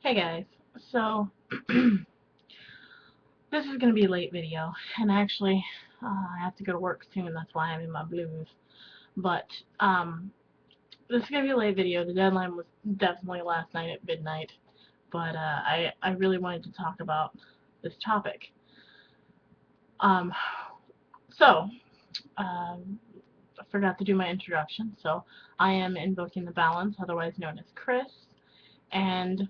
Hey guys, so this is going to be a late video, and actually I have to go to work soon, that's why I'm in my blues, but this is going to be a late video. The deadline was definitely last night at midnight, but I really wanted to talk about this topic. Um, so, I forgot to do my introduction, so I am invoking the balance, otherwise known as Chris, and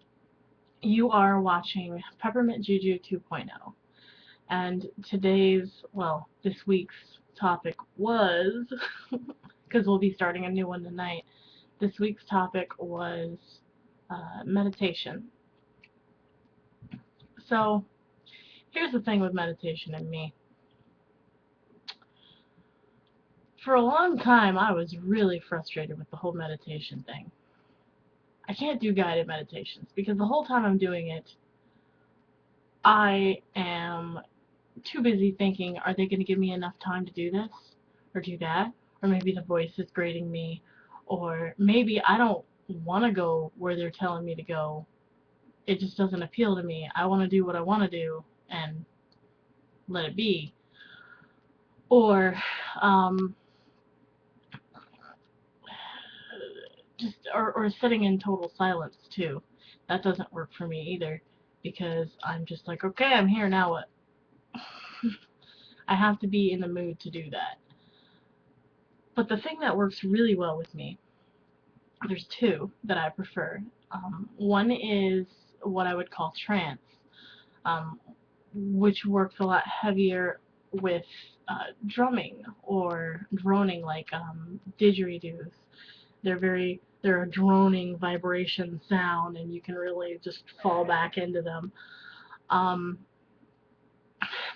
you are watching Peppermint Juju 2.0. And this week's topic was, because we'll be starting a new one tonight, this week's topic was meditation. So, here's the thing with meditation and me. For a long time, I was really frustrated with the whole meditation thing. I can't do guided meditations because the whole time I'm doing it, I am too busy thinking, are they going to give me enough time to do this or do that? Or maybe the voice is grading me, or maybe I don't want to go where they're telling me to go. It just doesn't appeal to me. I want to do what I want to do and let it be. Or um, or sitting in total silence too. That doesn't work for me either because I'm just like, okay, I'm here now. What? I have to be in the mood to do that. But the thing that works really well with me, there's two that I prefer. One is what I would call trance, um, which works a lot heavier with drumming or droning, like didgeridoos. They're a droning vibration sound, and you can really just fall back into them. Um,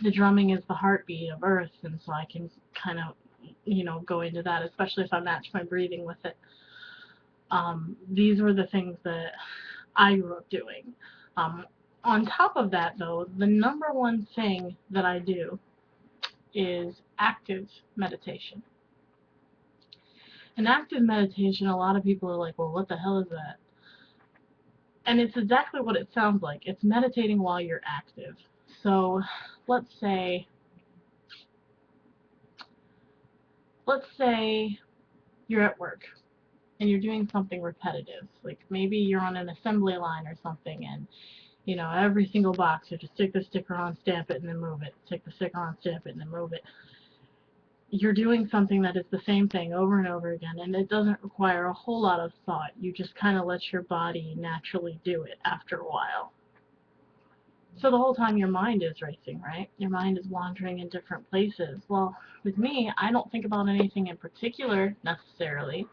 the drumming is the heartbeat of Earth, and so I can kind of, go into that, especially if I match my breathing with it. These were the things that I grew up doing. Um, on top of that, though, the number one thing that I do is active meditation. And active meditation, a lot of people are like, well, what the hell is that? And it's exactly what it sounds like. It's meditating while you're active. So let's say you're at work and you're doing something repetitive. Like maybe you're on an assembly line or something, and every single box, you just stick the sticker on, stamp it, and then move it. Stick the sticker on, stamp it, and then move it. You're doing something that is the same thing over and over again, and it doesn't require a whole lot of thought. You just kind of let your body naturally do it after a while. So the whole time your mind is racing, right? Your mind is wandering in different places. Well, with me, I don't think about anything in particular necessarily,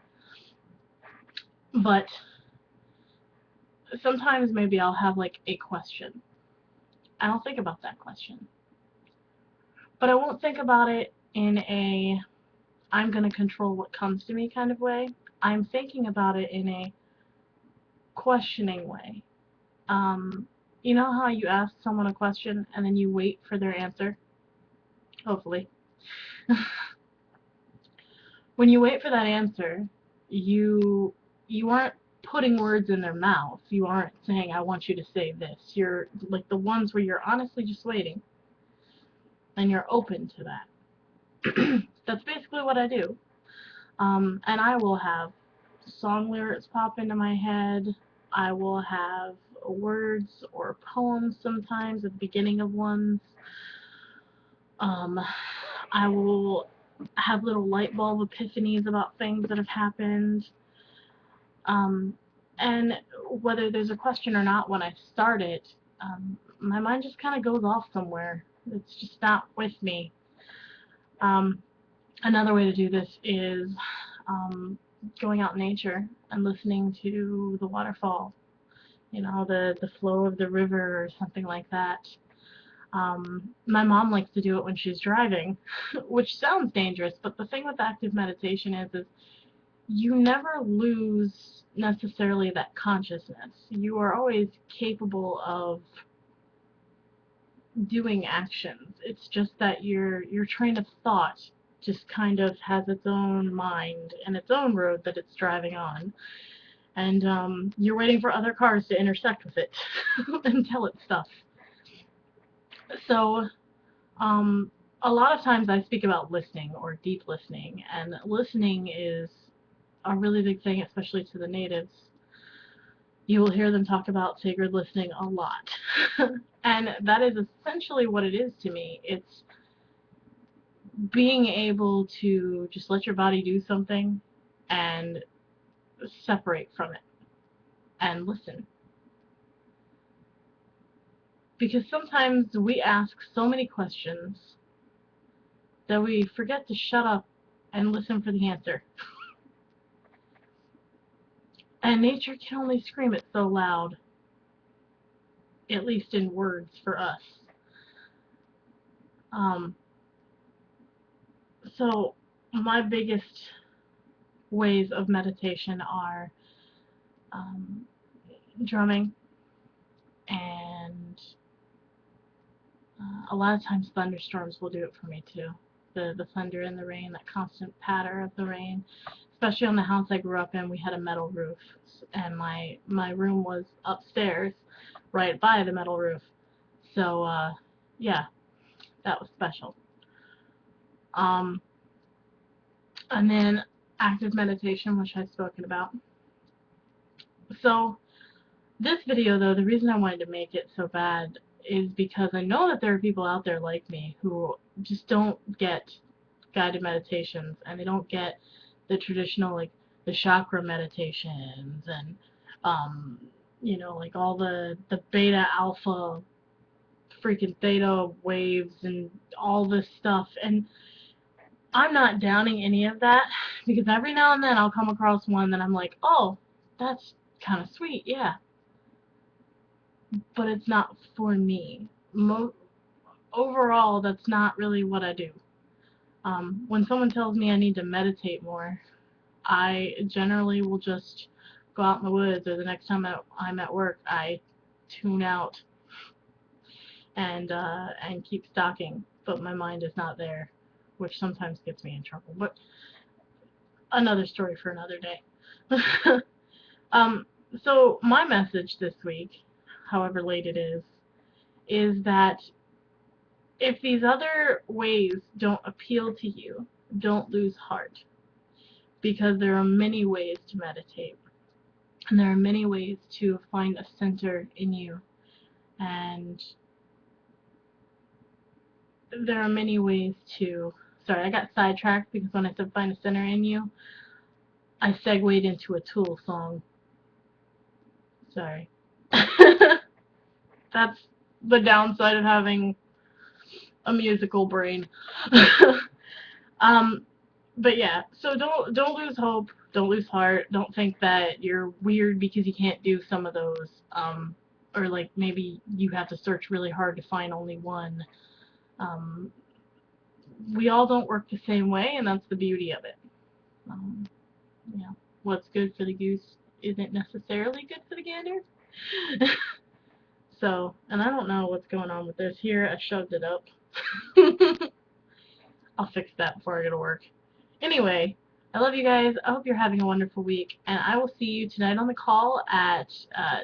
but sometimes maybe I'll have like a question. I don't think about that question. But I won't think about it in a I'm going to control what comes to me kind of way. I'm thinking about it in a questioning way. You know how you ask someone a question and then you wait for their answer? Hopefully. When you wait for that answer, you aren't putting words in their mouth. You aren't saying, I want you to say this. You're like the ones where you're honestly just waiting and you're open to that. That's basically what I do. And I will have song lyrics pop into my head. I will have words or poems sometimes at the beginning of ones. I will have little light bulb epiphanies about things that have happened. And whether there's a question or not, when I start it, my mind just kind of goes off somewhere. It's just not with me. Another way to do this is going out in nature and listening to the waterfall, the flow of the river or something like that. My mom likes to do it when she's driving, which sounds dangerous, but the thing with active meditation is you never lose necessarily that consciousness. You are always capable of doing actions. It's just that your train of thought just kind of has its own mind and its own road that it's driving on. and you're waiting for other cars to intersect with it and tell it stuff. So a lot of times I speak about listening or deep listening, and listening is a really big thing, especially to the natives. You will hear them talk about sacred listening a lot. And that is essentially what it is to me. It's being able to just let your body do something and separate from it and listen. Because sometimes we ask so many questions that we forget to shut up and listen for the answer. And nature can only scream it so loud, at least in words for us. Um, so my biggest ways of meditation are drumming, and a lot of times thunderstorms will do it for me too. The thunder and the rain, that constant patter of the rain. Especially on the house I grew up in, we had a metal roof, and my room was upstairs, right by the metal roof. So yeah, that was special. Um, and then active meditation, which I've spoken about. So this video, though, the reason I wanted to make it so bad is because I know that there are people out there like me who just don't get guided meditations, and they don't get the traditional, like, the chakra meditations, and you know, like all the beta, alpha, freaking theta waves and all this stuff. And I'm not downing any of that, because every now and then I'll come across one that I'm like, oh, that's kind of sweet, yeah, but it's not for me. Overall, that's not really what I do. When someone tells me I need to meditate more, I generally will just go out in the woods, or the next time I'm at work, I tune out and keep stalking, but my mind is not there, which sometimes gets me in trouble. But another story for another day. um, so my message this week, however late it is that if these other ways don't appeal to you, don't lose heart, because there are many ways to meditate, and there are many ways to find a center in you, and there are many ways to, sorry, I got sidetracked because when I said find a center in you, I segued into a Tool song. Sorry. That's the downside of having a musical brain. um, but yeah, so don't lose hope, don't lose heart, don't think that you're weird because you can't do some of those, or like maybe you have to search really hard to find only one. We all don't work the same way, and that's the beauty of it. You know, what's good for the goose isn't necessarily good for the gander. So, and I don't know what's going on with this here. I shoved it up. I'll fix that before I go to work. Anyway, I love you guys. I hope you're having a wonderful week, and I will see you tonight on the call at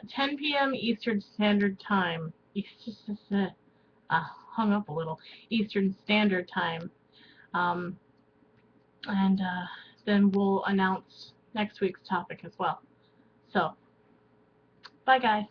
10 p.m. Eastern Standard Time. Hung up a little. Eastern Standard Time. And then we'll announce next week's topic as well. So, bye guys.